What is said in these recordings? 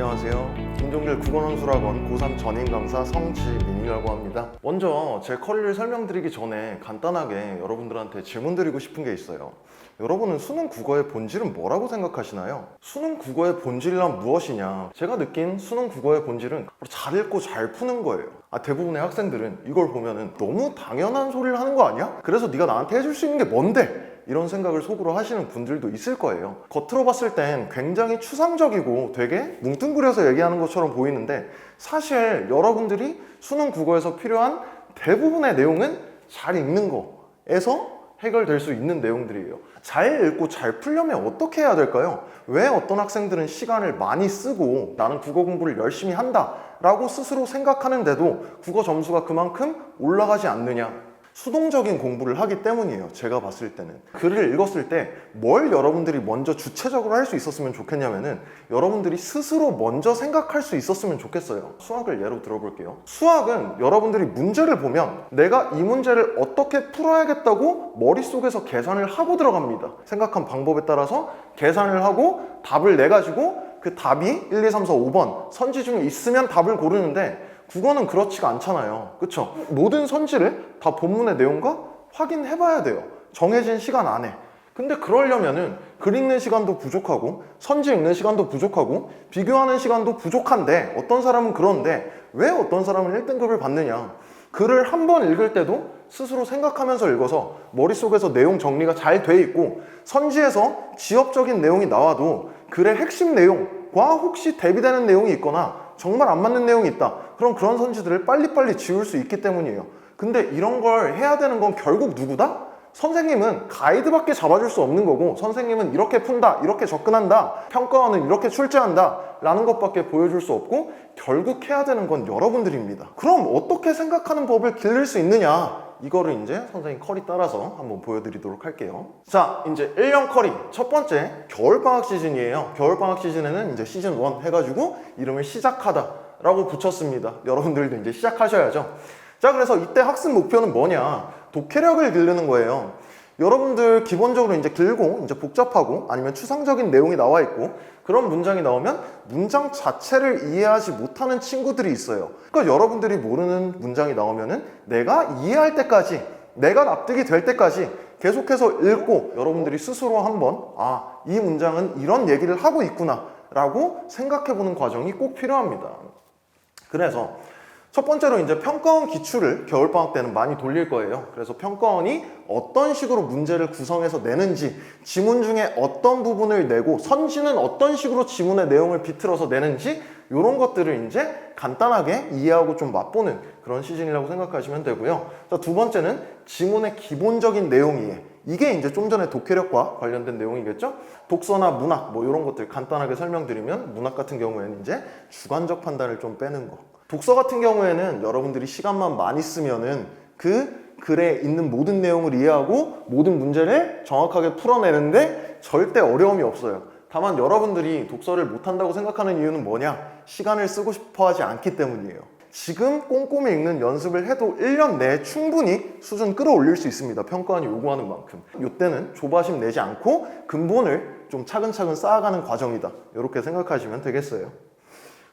안녕하세요. 김종길 국어논술학원 고3 전임 강사 성지민이라고 합니다. 먼저 제 커리를 설명드리기 전에 간단하게 여러분들한테 질문 드리고 싶은 게 있어요. 여러분은 수능 국어의 본질은 뭐라고 생각하시나요? 수능 국어의 본질이란 무엇이냐? 제가 느낀 수능 국어의 본질은 잘 읽고 잘 푸는 거예요. 대부분의 학생들은 이걸 보면은 너무 당연한 소리를 하는 거 아니야? 그래서 네가 나한테 해줄 수 있는 게 뭔데? 이런 생각을 속으로 하시는 분들도 있을 거예요. 겉으로 봤을 땐 굉장히 추상적이고 되게 뭉뚱그려서 얘기하는 것처럼 보이는데 사실 여러분들이 수능 국어에서 필요한 대부분의 내용은 잘 읽는 거에서 해결될 수 있는 내용들이에요. 잘 읽고 잘 풀려면 어떻게 해야 될까요? 왜 어떤 학생들은 시간을 많이 쓰고 나는 국어 공부를 열심히 한다 라고 스스로 생각하는데도 국어 점수가 그만큼 올라가지 않느냐? 수동적인 공부를 하기 때문이에요. 제가 봤을 때는 글을 읽었을 때 뭘 여러분들이 먼저 주체적으로 할 수 있었으면 좋겠냐면은 여러분들이 스스로 먼저 생각할 수 있었으면 좋겠어요. 수학을 예로 들어볼게요. 수학은 여러분들이 문제를 보면 내가 이 문제를 어떻게 풀어야겠다고 머릿속에서 계산을 하고 들어갑니다. 생각한 방법에 따라서 계산을 하고 답을 내가지고 그 답이 1, 2, 3, 4, 5번 선지 중에 있으면 답을 고르는데 국어는 그렇지가 않잖아요. 그쵸? 모든 선지를 다 본문의 내용과 확인해 봐야 돼요. 정해진 시간 안에. 근데 그러려면은 글 읽는 시간도 부족하고 선지 읽는 시간도 부족하고 비교하는 시간도 부족한데 어떤 사람은 그런데 왜 어떤 사람은 1등급을 받느냐? 글을 한 번 읽을 때도 스스로 생각하면서 읽어서 머릿속에서 내용 정리가 잘 돼 있고 선지에서 지엽적인 내용이 나와도 글의 핵심 내용과 혹시 대비되는 내용이 있거나 정말 안 맞는 내용이 있다. 그럼 그런 선지들을 빨리빨리 지울 수 있기 때문이에요. 근데 이런 걸 해야 되는 건 결국 누구다? 선생님은 가이드밖에 잡아줄 수 없는 거고 선생님은 이렇게 푼다, 이렇게 접근한다, 평가원은 이렇게 출제한다 라는 것밖에 보여줄 수 없고 결국 해야 되는 건 여러분들입니다. 그럼 어떻게 생각하는 법을 기를 수 있느냐? 이거를 이제 선생님 커리 따라서 한번 보여드리도록 할게요. 자, 이제 1년 커리 첫 번째 겨울방학 시즌이에요. 겨울방학 시즌에는 이제 시즌 1 해가지고 이름을 시작하다 라고 붙였습니다. 여러분들도 이제 시작하셔야죠. 자, 그래서 이때 학습 목표는 뭐냐? 독해력을 기르는 거예요. 여러분들 기본적으로 이제 길고 이제 복잡하고 아니면 추상적인 내용이 나와 있고 그런 문장이 나오면 문장 자체를 이해하지 못하는 친구들이 있어요. 그러니까 여러분들이 모르는 문장이 나오면은 내가 이해할 때까지, 내가 납득이 될 때까지 계속해서 읽고 여러분들이 스스로 한번 이 문장은 이런 얘기를 하고 있구나 라고 생각해보는 과정이 꼭 필요합니다. 그래서 첫 번째로 이제 평가원 기출을 겨울방학 때는 많이 돌릴 거예요. 그래서 평가원이 어떤 식으로 문제를 구성해서 내는지, 지문 중에 어떤 부분을 내고 선지는 어떤 식으로 지문의 내용을 비틀어서 내는지 이런 것들을 이제 간단하게 이해하고 좀 맛보는 그런 시즌이라고 생각하시면 되고요. 자, 두 번째는 지문의 기본적인 내용이에요. 이게 이제 좀 전에 독해력과 관련된 내용이겠죠? 독서나 문학 뭐 이런 것들 간단하게 설명드리면 문학 같은 경우에는 이제 주관적 판단을 좀 빼는 거. 독서 같은 경우에는 여러분들이 시간만 많이 쓰면은 그 글에 있는 모든 내용을 이해하고 모든 문제를 정확하게 풀어내는데 절대 어려움이 없어요. 다만 여러분들이 독서를 못한다고 생각하는 이유는 뭐냐? 시간을 쓰고 싶어 하지 않기 때문이에요. 지금 꼼꼼히 읽는 연습을 해도 1년 내에 충분히 수준 끌어올릴 수 있습니다. 평가원이 요구하는 만큼. 이때는 조바심 내지 않고 근본을 좀 차근차근 쌓아가는 과정이다. 이렇게 생각하시면 되겠어요.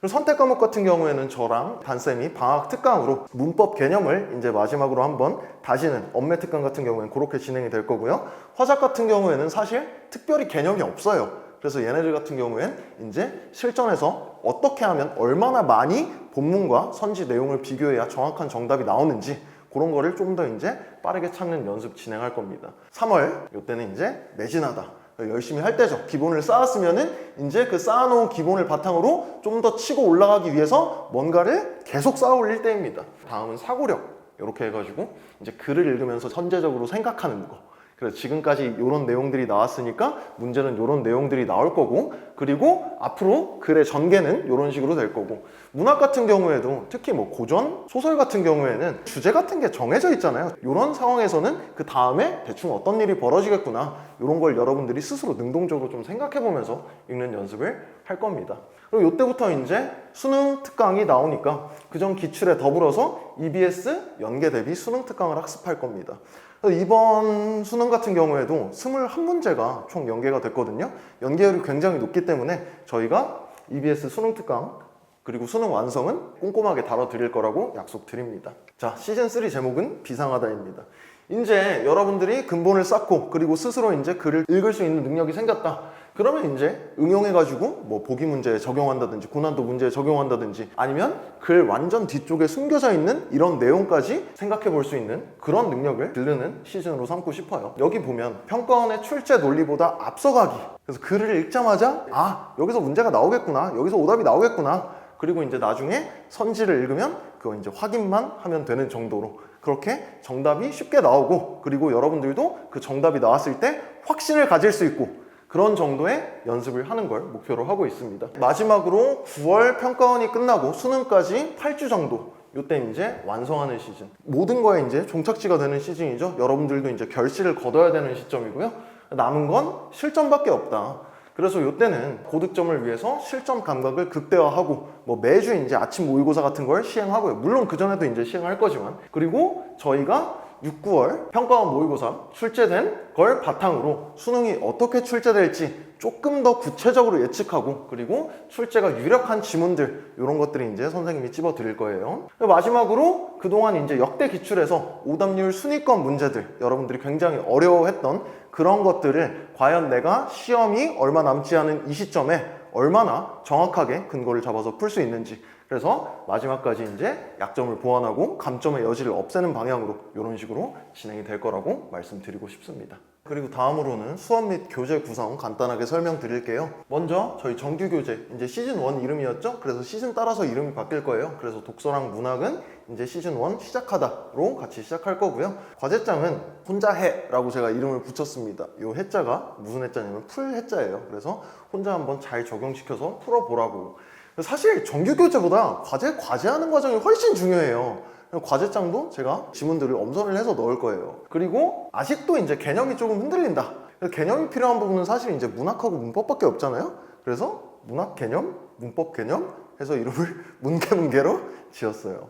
선택 과목 같은 경우에는 저랑 단쌤이 방학 특강으로 문법 개념을 이제 마지막으로 한번 다시는 엄매 특강 같은 경우에는 그렇게 진행이 될 거고요. 화작 같은 경우에는 사실 특별히 개념이 없어요. 그래서 얘네들 같은 경우엔 이제 실전에서 어떻게 하면 얼마나 많이 본문과 선지 내용을 비교해야 정확한 정답이 나오는지 그런 거를 좀 더 이제 빠르게 찾는 연습 진행할 겁니다. 3월 이때는 이제 매진하다. 열심히 할 때죠. 기본을 쌓았으면은 이제 그 쌓아놓은 기본을 바탕으로 좀 더 치고 올라가기 위해서 뭔가를 계속 쌓아 올릴 때입니다. 다음은 사고력. 이렇게 해가지고 이제 글을 읽으면서 선제적으로 생각하는 거. 그래서 지금까지 이런 내용들이 나왔으니까 문제는 이런 내용들이 나올 거고 그리고 앞으로 글의 전개는 이런 식으로 될 거고 문학 같은 경우에도 특히 뭐 고전, 소설 같은 경우에는 주제 같은 게 정해져 있잖아요. 이런 상황에서는 그 다음에 대충 어떤 일이 벌어지겠구나 이런 걸 여러분들이 스스로 능동적으로 좀 생각해 보면서 읽는 연습을 할 겁니다. 그리고 이때부터 이제 수능 특강이 나오니까 그전 기출에 더불어서 EBS 연계 대비 수능 특강을 학습할 겁니다. 이번 수능 같은 경우에도 21문제가 총 연계가 됐거든요. 연계율이 굉장히 높기 때문에 저희가 EBS 수능 특강 그리고 수능 완성은 꼼꼼하게 다뤄드릴 거라고 약속드립니다. 자, 시즌3 제목은 비상하다입니다. 이제 여러분들이 근본을 쌓고 그리고 스스로 이제 글을 읽을 수 있는 능력이 생겼다. 그러면 이제 응용해가지고 뭐 보기 문제에 적용한다든지 고난도 문제에 적용한다든지 아니면 글 완전 뒤쪽에 숨겨져 있는 이런 내용까지 생각해 볼 수 있는 그런 능력을 기르는 시즌으로 삼고 싶어요. 여기 보면 평가원의 출제 논리보다 앞서가기. 그래서 글을 읽자마자 아, 여기서 문제가 나오겠구나. 여기서 오답이 나오겠구나. 그리고 이제 나중에 선지를 읽으면 그거 이제 확인만 하면 되는 정도로 그렇게 정답이 쉽게 나오고 그리고 여러분들도 그 정답이 나왔을 때 확신을 가질 수 있고 그런 정도의 연습을 하는 걸 목표로 하고 있습니다. 마지막으로 9월 평가원이 끝나고 수능까지 8주 정도 요때 이제 완성하는 시즌. 모든 거에 이제 종착지가 되는 시즌이죠. 여러분들도 이제 결실을 거둬야 되는 시점이고요. 남은 건 실전밖에 없다. 그래서 이때는 고득점을 위해서 실전 감각을 극대화하고 뭐 매주 이제 아침 모의고사 같은 걸 시행하고요. 물론 그전에도 이제 시행할 거지만 그리고 저희가 6, 9월 평가원 모의고사 출제된 걸 바탕으로 수능이 어떻게 출제될지 조금 더 구체적으로 예측하고 그리고 출제가 유력한 지문들 이런 것들이 이제 선생님이 찝어 드릴 거예요. 마지막으로 그동안 이제 역대 기출에서 오답률 순위권 문제들 여러분들이 굉장히 어려워했던 그런 것들을 과연 내가 시험이 얼마 남지 않은 이 시점에 얼마나 정확하게 근거를 잡아서 풀 수 있는지 그래서 마지막까지 이제 약점을 보완하고 감점의 여지를 없애는 방향으로 이런 식으로 진행이 될 거라고 말씀드리고 싶습니다. 그리고 다음으로는 수업 및 교재 구성 간단하게 설명드릴게요. 먼저 저희 정규 교재 이제 시즌 1 이름이었죠? 그래서 시즌 따라서 이름이 바뀔 거예요. 그래서 독서랑 문학은 이제 시즌 1 시작하다로 같이 시작할 거고요. 과제장은 혼자 해라고 제가 이름을 붙였습니다. 이 해자가 무슨 해자냐면 풀 해자예요. 그래서 혼자 한번 잘 적용시켜서 풀어보라고. 사실 정규 교재보다 과제하는 과정이 훨씬 중요해요. 과제장도 제가 지문들을 엄선을 해서 넣을 거예요. 그리고 아직도 이제 개념이 조금 흔들린다. 개념이 필요한 부분은 사실 이제 문학하고 문법밖에 없잖아요. 그래서 문학 개념, 문법 개념 해서 이름을 문개문개로 지었어요.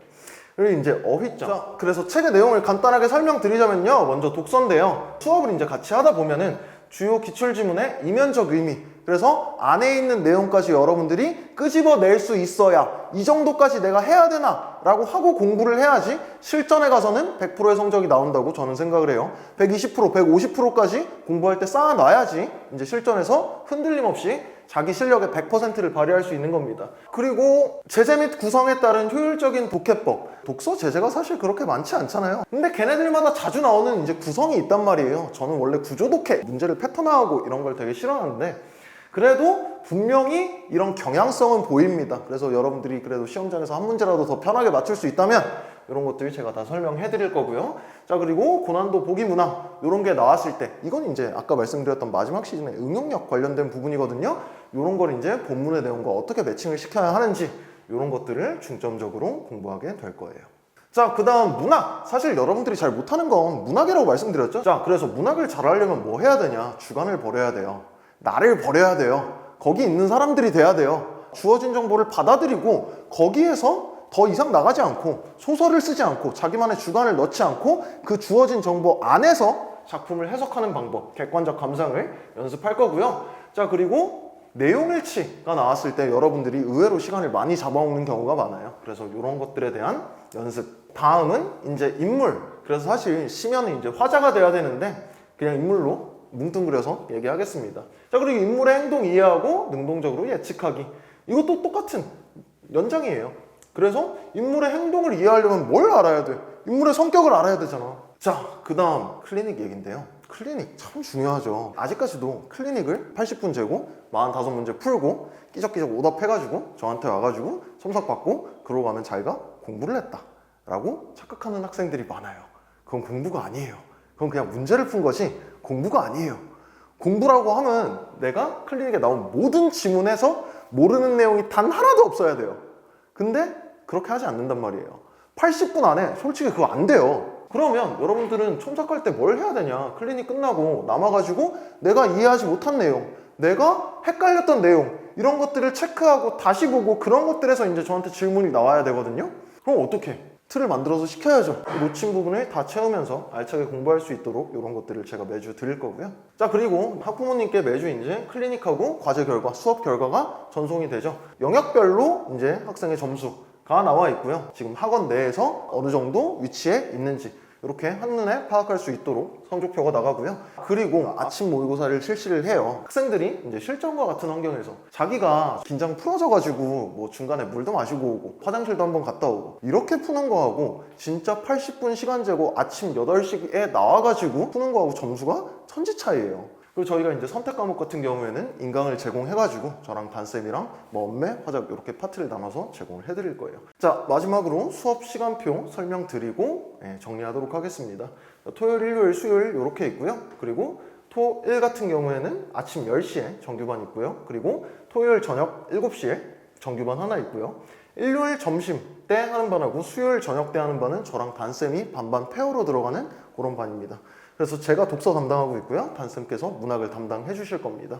그리고 이제 어휘장. 자, 그래서 책의 내용을 간단하게 설명드리자면요. 먼저 독서인데요. 수업을 이제 같이 하다 보면은 주요 기출지문의 이면적 의미 그래서 안에 있는 내용까지 여러분들이 끄집어낼 수 있어야 이 정도까지 내가 해야 되나 라고 하고 공부를 해야지 실전에 가서는 100%의 성적이 나온다고 저는 생각을 해요. 120%, 150%까지 공부할 때 쌓아놔야지 이제 실전에서 흔들림 없이 자기 실력의 100%를 발휘할 수 있는 겁니다. 그리고 제재 및 구성에 따른 효율적인 독해법. 독서 제재가 사실 그렇게 많지 않잖아요. 근데 걔네들마다 자주 나오는 이제 구성이 있단 말이에요. 저는 원래 구조 독해, 문제를 패턴화하고 이런 걸 되게 싫어하는데 그래도 분명히 이런 경향성은 보입니다. 그래서 여러분들이 그래도 시험장에서 한 문제라도 더 편하게 맞출 수 있다면 이런 것들 제가 다 설명해 드릴 거고요. 자, 그리고 고난도 보기 문항 이런 게 나왔을 때 이건 이제 아까 말씀드렸던 마지막 시즌의 응용력 관련된 부분이거든요. 이런 걸 이제 본문의 내용과 어떻게 매칭을 시켜야 하는지 이런 것들을 중점적으로 공부하게 될 거예요. 자, 그 다음 문학. 사실 여러분들이 잘 못하는 건 문학이라고 말씀드렸죠. 자, 그래서 문학을 잘 하려면 뭐 해야 되냐? 주관을 버려야 돼요. 나를 버려야 돼요. 거기 있는 사람들이 돼야 돼요. 주어진 정보를 받아들이고 거기에서 더 이상 나가지 않고 소설을 쓰지 않고 자기만의 주관을 넣지 않고 그 주어진 정보 안에서 작품을 해석하는 방법, 객관적 감상을 연습할 거고요. 자, 그리고 내용일치가 나왔을 때 여러분들이 의외로 시간을 많이 잡아먹는 경우가 많아요. 그래서 이런 것들에 대한 연습. 다음은 이제 인물. 그래서 사실 시면은 이제 화자가 돼야 되는데 그냥 인물로 뭉뚱그려서 얘기하겠습니다. 자, 그리고 인물의 행동 이해하고 능동적으로 예측하기. 이것도 똑같은 연장이에요. 그래서 인물의 행동을 이해하려면 뭘 알아야 돼? 인물의 성격을 알아야 되잖아. 자, 그 다음 클리닉 얘기인데요. 클리닉 참 중요하죠. 아직까지도 클리닉을 80분 재고 45문제 풀고 끼적끼적 오답해가지고 저한테 와가지고 첨삭 받고 그러고 가면 자기가 공부를 했다 라고 착각하는 학생들이 많아요. 그건 공부가 아니에요. 그건 그냥 문제를 푼 것이 공부가 아니에요. 공부라고 하면 내가 클리닉에 나온 모든 지문에서 모르는 내용이 단 하나도 없어야 돼요. 근데 그렇게 하지 않는단 말이에요. 80분 안에 솔직히 그거 안 돼요. 그러면 여러분들은 첨삭할 때 뭘 해야 되냐? 클리닉 끝나고 남아가지고 내가 이해하지 못한 내용, 내가 헷갈렸던 내용 이런 것들을 체크하고 다시 보고 그런 것들에서 이제 저한테 질문이 나와야 되거든요. 그럼 어떻게? 틀을 만들어서 시켜야죠. 놓친 부분을 다 채우면서 알차게 공부할 수 있도록 이런 것들을 제가 매주 드릴 거고요. 자, 그리고 학부모님께 매주 이제 클리닉하고 과제 결과, 수업 결과가 전송이 되죠. 영역별로 이제 학생의 점수가 나와 있고요. 지금 학원 내에서 어느 정도 위치에 있는지 이렇게 한눈에 파악할 수 있도록 성적표가 나가고요. 그리고 아침 모의고사를 실시를 해요. 학생들이 이제 실전과 같은 환경에서 자기가 긴장 풀어져가지고 뭐 중간에 물도 마시고 오고 화장실도 한번 갔다 오고 이렇게 푸는 거하고 진짜 80분 시간 재고 아침 8시에 나와가지고 푸는 거하고 점수가 천지 차이예요. 그리고 저희가 이제 선택 과목 같은 경우에는 인강을 제공해가지고 저랑 단쌤이랑 뭐 엄매, 화작 이렇게 파트를 나눠서 제공을 해드릴 거예요. 자, 마지막으로 수업 시간표 설명드리고 정리하도록 하겠습니다. 토요일, 일요일, 수요일 이렇게 있고요. 그리고 토1 같은 경우에는 아침 10시에 정규반 있고요. 그리고 토요일 저녁 7시에 정규반 하나 있고요. 일요일 점심 때 하는 반하고 수요일 저녁 때 하는 반은 저랑 단쌤이 반반 페어로 들어가는 그런 반입니다. 그래서 제가 독서 담당하고 있고요. 단쌤께서 문학을 담당해 주실 겁니다.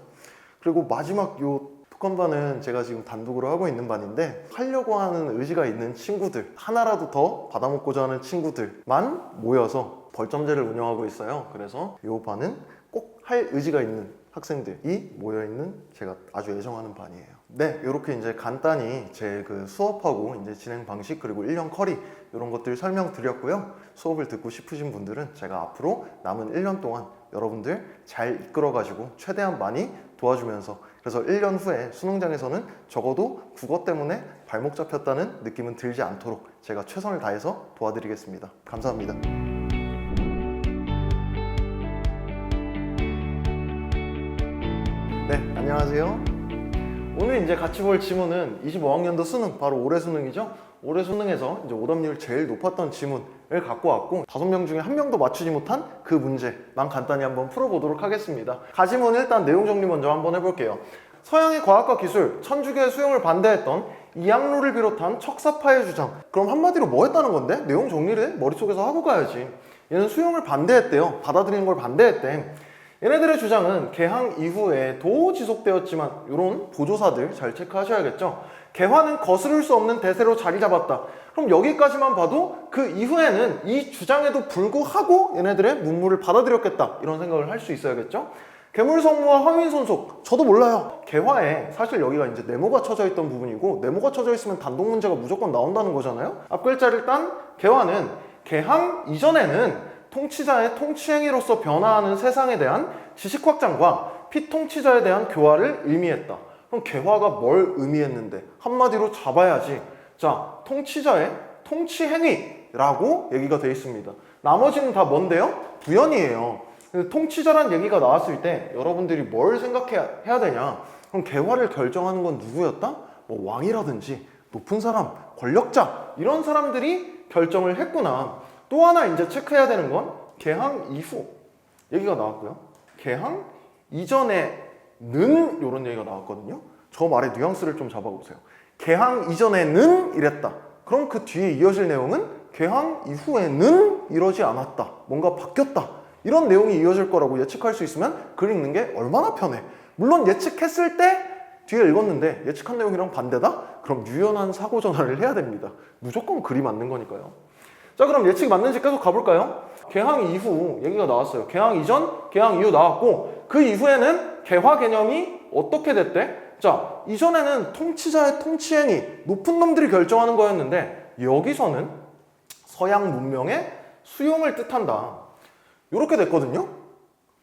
그리고 마지막 요 특강반은 제가 지금 단독으로 하고 있는 반인데 하려고 하는 의지가 있는 친구들, 하나라도 더 받아먹고자 하는 친구들만 모여서 벌점제를 운영하고 있어요. 그래서 요 반은 꼭 할 의지가 있는 학생들이 모여있는 제가 아주 애정하는 반이에요. 네, 이렇게 이제 간단히 제 그 수업하고 이제 진행 방식 그리고 1년 커리 이런 것들 설명드렸고요. 수업을 듣고 싶으신 분들은 제가 앞으로 남은 1년 동안 여러분들 잘 이끌어가지고 최대한 많이 도와주면서 그래서 1년 후에 수능장에서는 적어도 국어 때문에 발목 잡혔다는 느낌은 들지 않도록 제가 최선을 다해서 도와드리겠습니다. 감사합니다. 네, 안녕하세요. 오늘 이제 같이 볼 지문은 25학년도 수능, 바로 올해 수능이죠. 올해 수능에서 이제 오답률 제일 높았던 지문을 갖고 왔고 5명 중에 1명도 맞추지 못한 그 문제만 간단히 한번 풀어보도록 하겠습니다. 가지문 일단 내용 정리 먼저 한번 해볼게요. 서양의 과학과 기술, 천주교의 수용을 반대했던 이항로를 비롯한 척사파의 주장. 그럼 한마디로 뭐 했다는 건데? 내용 정리를 머릿속에서 하고 가야지. 얘는 수용을 반대했대요. 받아들이는 걸 반대했대. 얘네들의 주장은 개항 이후에도 지속되었지만 이런 보조사들 잘 체크하셔야겠죠. 개화는 거스를 수 없는 대세로 자리 잡았다. 그럼 여기까지만 봐도 그 이후에는 이 주장에도 불구하고 얘네들의 문물을 받아들였겠다 이런 생각을 할 수 있어야겠죠. 괴물성무와 허위손속 저도 몰라요. 개화에 사실 여기가 이제 네모가 쳐져 있던 부분이고 네모가 쳐져 있으면 단독 문제가 무조건 나온다는 거잖아요. 앞글자를 딴 개화는 개항 이전에는 통치자의 통치행위로서 변화하는 세상에 대한 지식 확장과 피통치자에 대한 교화를 의미했다. 그럼 개화가 뭘 의미했는데? 한마디로 잡아야지. 자, 통치자의 통치행위라고 얘기가 되어 있습니다. 나머지는 다 뭔데요? 부연이에요. 통치자란 얘기가 나왔을 때 여러분들이 뭘 생각해야 되냐? 그럼 개화를 결정하는 건 누구였다? 뭐 왕이라든지 높은 사람, 권력자 이런 사람들이 결정을 했구나. 또 하나 이제 체크해야 되는 건 개항 이후 얘기가 나왔고요. 개항 이전에는 이런 얘기가 나왔거든요. 저 말의 뉘앙스를 좀 잡아보세요. 개항 이전에는 이랬다. 그럼 그 뒤에 이어질 내용은 개항 이후에는 이러지 않았다. 뭔가 바뀌었다. 이런 내용이 이어질 거라고 예측할 수 있으면 글 읽는 게 얼마나 편해. 물론 예측했을 때 뒤에 읽었는데 예측한 내용이랑 반대다? 그럼 유연한 사고 전환을 해야 됩니다. 무조건 글이 맞는 거니까요. 자, 그럼 예측이 맞는지 계속 가볼까요? 개항 이후 얘기가 나왔어요. 개항 이전, 개항 이후 나왔고 그 이후에는 개화 개념이 어떻게 됐대? 자, 이전에는 통치자의 통치행위, 높은 놈들이 결정하는 거였는데 여기서는 서양 문명의 수용을 뜻한다. 이렇게 됐거든요.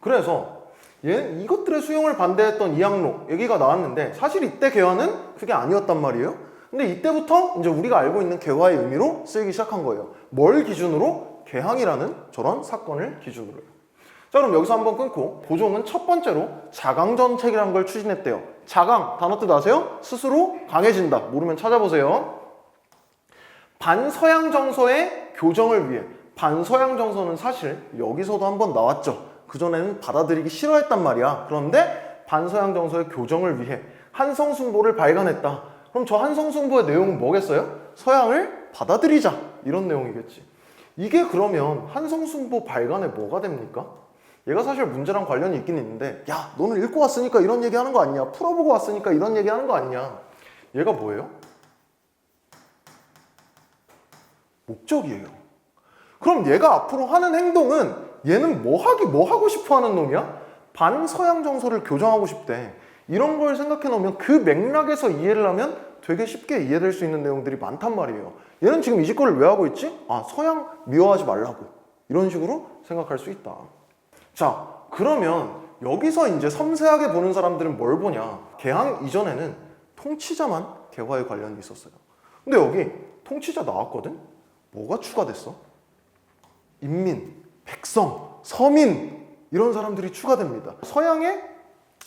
그래서 얘는 이것들의 수용을 반대했던 이항로 얘기가 나왔는데 사실 이때 개화는 그게 아니었단 말이에요. 근데 이때부터 이제 우리가 알고 있는 개화의 의미로 쓰이기 시작한 거예요. 뭘 기준으로? 개항이라는 저런 사건을 기준으로요. 자, 그럼 여기서 한번 끊고 보종은 첫 번째로 자강정책이라는 걸 추진했대요. 자강, 단어 뜻 아세요? 스스로 강해진다. 모르면 찾아보세요. 반서양 정서의 교정을 위해. 반서양 정서는 사실 여기서도 한번 나왔죠. 그전에는 받아들이기 싫어했단 말이야. 그런데 반서양 정서의 교정을 위해 한성순보를 발간했다. 그럼 저 한성순보의 내용은 뭐겠어요? 서양을 받아들이자 이런 내용이겠지. 이게 그러면 한성순보 발간에 뭐가 됩니까? 얘가 사실 문제랑 관련이 있긴 있는데 야, 너는 읽고 왔으니까 이런 얘기 하는 거 아니냐? 풀어보고 왔으니까 이런 얘기 하는 거 아니냐? 얘가 뭐예요? 목적이에요. 그럼 얘가 앞으로 하는 행동은 얘는 뭐 하고 싶어 하는 놈이야? 반서양 정서를 교정하고 싶대. 이런 걸 생각해 놓으면 그 맥락에서 이해를 하면 되게 쉽게 이해될 수 있는 내용들이 많단 말이에요. 얘는 지금 이 짓거리를 왜 하고 있지? 아, 서양 미워하지 말라고. 이런 식으로 생각할 수 있다. 자, 그러면 여기서 이제 섬세하게 보는 사람들은 뭘 보냐? 개항 이전에는 통치자만 개화에 관련이 있었어요. 근데 여기 통치자 나왔거든? 뭐가 추가됐어? 인민, 백성, 서민 이런 사람들이 추가됩니다. 서양의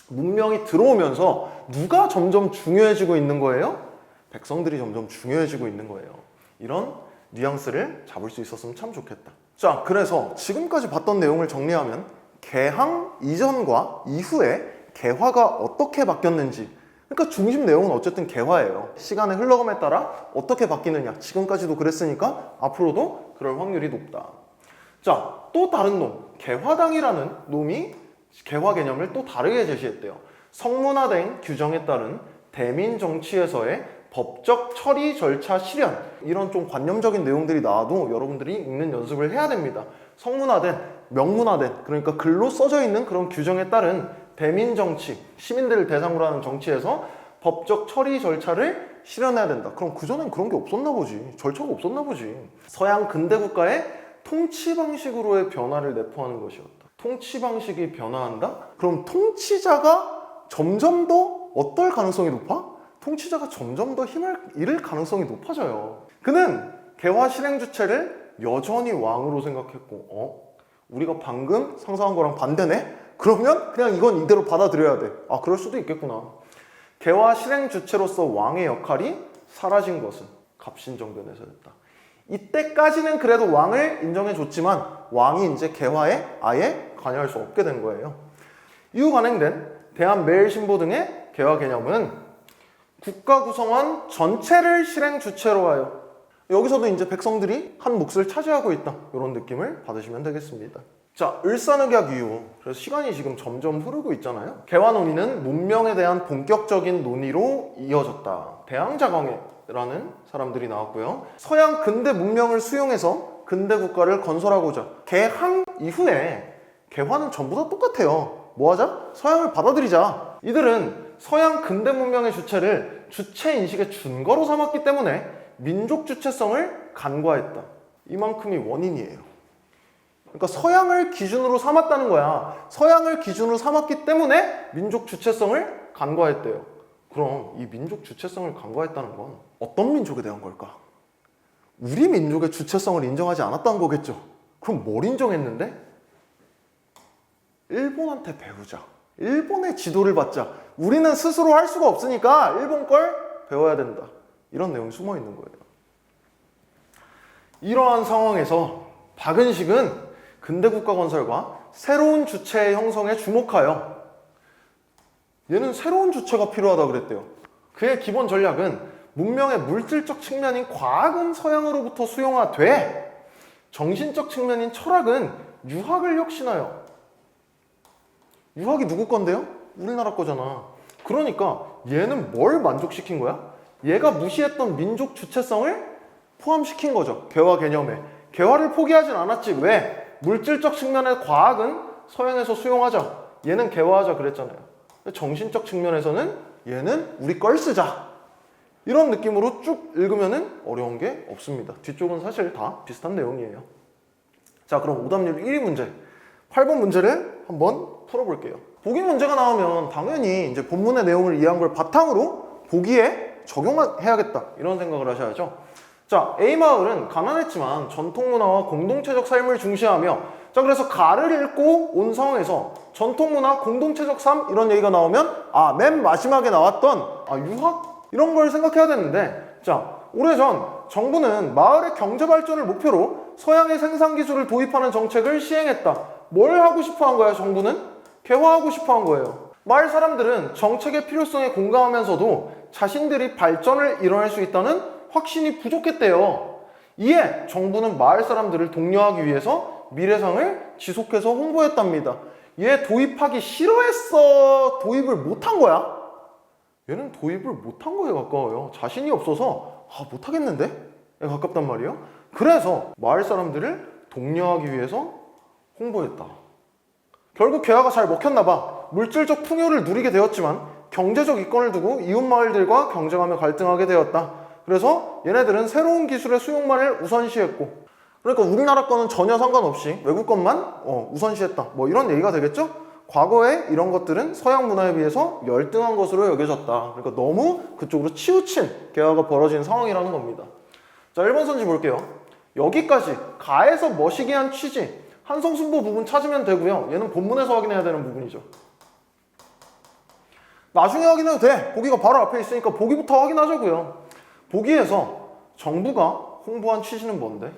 문명이 들어오면서 누가 점점 중요해지고 있는 거예요? 백성들이 점점 중요해지고 있는 거예요. 이런 뉘앙스를 잡을 수 있었으면 참 좋겠다. 자, 그래서 지금까지 봤던 내용을 정리하면 개항 이전과 이후에 개화가 어떻게 바뀌었는지, 그러니까 중심 내용은 어쨌든 개화예요. 시간의 흘러감에 따라 어떻게 바뀌느냐, 지금까지도 그랬으니까 앞으로도 그럴 확률이 높다. 자, 또 다른 놈, 개화당이라는 놈이 개화 개념을 또 다르게 제시했대요. 성문화된 규정에 따른 대민 정치에서의 법적 처리 절차 실현, 이런 좀 관념적인 내용들이 나와도 여러분들이 읽는 연습을 해야 됩니다. 성문화된, 명문화된, 그러니까 글로 써져 있는 그런 규정에 따른 대민 정치, 시민들을 대상으로 하는 정치에서 법적 처리 절차를 실현해야 된다. 그럼 그전엔 그런 게 없었나 보지. 절차가 없었나 보지. 서양 근대 국가의 통치 방식으로의 변화를 내포하는 것이었다. 통치 방식이 변화한다? 그럼 통치자가 점점 더 어떨 가능성이 높아? 통치자가 점점 더 힘을 잃을 가능성이 높아져요. 그는 개화 실행 주체를 여전히 왕으로 생각했고, 우리가 방금 상상한 거랑 반대네? 그러면 그냥 이건 이대로 받아들여야 돼. 아, 그럴 수도 있겠구나. 개화 실행 주체로서 왕의 역할이 사라진 것은 갑신정변에서였다. 이때까지는 그래도 왕을 인정해줬지만 왕이 이제 개화에 아예 관여할 수 없게 된 거예요. 이후 간행된 대한매일신보 등의 개화 개념은 국가 구성원 전체를 실행 주체로 하여, 여기서도 이제 백성들이 한 몫을 차지하고 있다, 이런 느낌을 받으시면 되겠습니다. 자, 을사늑약 이후, 그래서 시간이 지금 점점 흐르고 있잖아요. 개화 논의는 문명에 대한 본격적인 논의로 이어졌다. 대항자광해라는 사람들이 나왔고요. 서양 근대 문명을 수용해서 근대 국가를 건설하고자, 개항 이후에 개화는 전부 다 똑같아요. 뭐 하자? 서양을 받아들이자. 이들은 서양 근대 문명의 주체를 주체 인식의 준거로 삼았기 때문에 민족 주체성을 간과했다. 이만큼이 원인이에요. 그러니까 서양을 기준으로 삼았다는 거야. 서양을 기준으로 삼았기 때문에 민족 주체성을 간과했대요. 그럼 이 민족 주체성을 간과했다는 건 어떤 민족에 대한 걸까? 우리 민족의 주체성을 인정하지 않았다는 거겠죠. 그럼 뭘 인정했는데? 일본한테 배우자. 일본의 지도를 받자. 우리는 스스로 할 수가 없으니까 일본 걸 배워야 된다. 이런 내용이 숨어 있는 거예요. 이러한 상황에서 박은식은 근대 국가 건설과 새로운 주체의 형성에 주목하여, 얘는 새로운 주체가 필요하다 그랬대요. 그의 기본 전략은 문명의 물질적 측면인 과학은 서양으로부터 수용하되 정신적 측면인 철학은 유학을 혁신하여. 유학이 누구 건데요? 우리나라 거잖아. 그러니까 얘는 뭘 만족시킨 거야? 얘가 무시했던 민족 주체성을 포함시킨 거죠. 개화 개념에. 개화를 포기하진 않았지. 왜? 물질적 측면의 과학은 서양에서 수용하자. 얘는 개화하자 그랬잖아요. 정신적 측면에서는 얘는 우리 걸 쓰자. 이런 느낌으로 쭉 읽으면 어려운 게 없습니다. 뒤쪽은 사실 다 비슷한 내용이에요. 자, 그럼 오답률 1위 문제, 8번 문제를 한번 풀어볼게요. 보기 문제가 나오면 당연히 이제 본문의 내용을 이해한 걸 바탕으로 보기에 적용해야겠다, 이런 생각을 하셔야죠. 자, A마을은 가난했지만 전통문화와 공동체적 삶을 중시하며, 자, 그래서 가를 읽고 온 상황에서 전통문화, 공동체적 삶 이런 얘기가 나오면 맨 마지막에 나왔던 유학? 이런 걸 생각해야 되는데, 자, 오래전 정부는 마을의 경제발전을 목표로 서양의 생산기술을 도입하는 정책을 시행했다. 뭘 하고 싶어 한 거야, 정부는? 개화하고 싶어 한 거예요. 마을 사람들은 정책의 필요성에 공감하면서도 자신들이 발전을 이뤄낼 수 있다는 확신이 부족했대요. 이에 정부는 마을 사람들을 독려하기 위해서 미래상을 지속해서 홍보했답니다. 얘 도입하기 싫어했어? 도입을 못한 거야? 얘는 도입을 못한 거에 가까워요. 자신이 없어서 못하겠는데? 에 가깝단 말이에요. 그래서 마을 사람들을 독려하기 위해서 홍보했다. 결국 개화가 잘 먹혔나 봐. 물질적 풍요를 누리게 되었지만 경제적 이권을 두고 이웃 마을들과 경쟁하며 갈등하게 되었다. 그래서 얘네들은 새로운 기술의 수용만을 우선시했고, 그러니까 우리나라 거는 전혀 상관없이 외국 것만 우선시했다. 뭐 이런 얘기가 되겠죠? 과거에 이런 것들은 서양 문화에 비해서 열등한 것으로 여겨졌다. 그러니까 너무 그쪽으로 치우친 개화가 벌어진 상황이라는 겁니다. 자, 1번 선지 볼게요. 여기까지 가에서 머시기한 취지, 한성순보 부분 찾으면 되고요. 얘는 본문에서 확인해야 되는 부분이죠. 나중에 확인해도 돼. 보기가 바로 앞에 있으니까 보기부터 확인하자고요. 보기에서 정부가 홍보한 취지는 뭔데?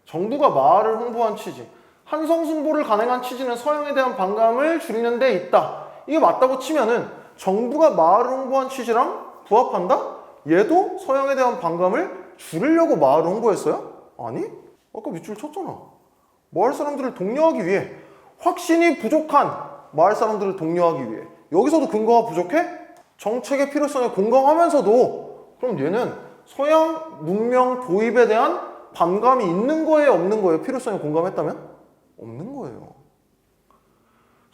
정부가 마을을 홍보한 취지, 한성순보를 간행한 취지는 서양에 대한 반감을 줄이는 데 있다. 이게 맞다고 치면은 정부가 마을을 홍보한 취지랑 부합한다? 얘도 서양에 대한 반감을 줄이려고 마을을 홍보했어요? 아니? 아까 밑줄 쳤잖아. 마을 사람들을 독려하기 위해, 확신이 부족한 마을 사람들을 독려하기 위해. 여기서도 근거가 부족해? 정책의 필요성에 공감하면서도 그럼 얘는 서양 문명 도입에 대한 반감이 있는 거예요, 없는 거예요? 필요성에 공감했다면? 없는 거예요.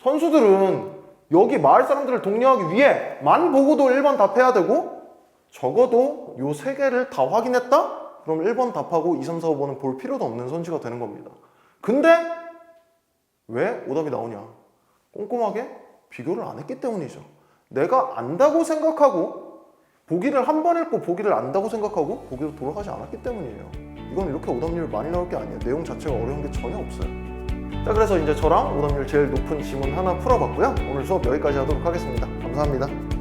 선수들은 여기 마을 사람들을 독려하기 위해만 보고도 1번 답해야 되고, 적어도 요 3개를 다 확인했다? 그럼 1번 답하고 2, 3, 4, 5번은 볼 필요도 없는 선지가 되는 겁니다. 근데 왜 오답이 나오냐? 꼼꼼하게 비교를 안 했기 때문이죠. 내가 안다고 생각하고 보기를 한 번 읽고 보기를 안다고 생각하고 보기로 돌아가지 않았기 때문이에요. 이건 이렇게 오답률 많이 나올 게 아니에요. 내용 자체가 어려운 게 전혀 없어요. 자, 그래서 이제 저랑 오답률 제일 높은 지문 하나 풀어봤고요. 오늘 수업 여기까지 하도록 하겠습니다. 감사합니다.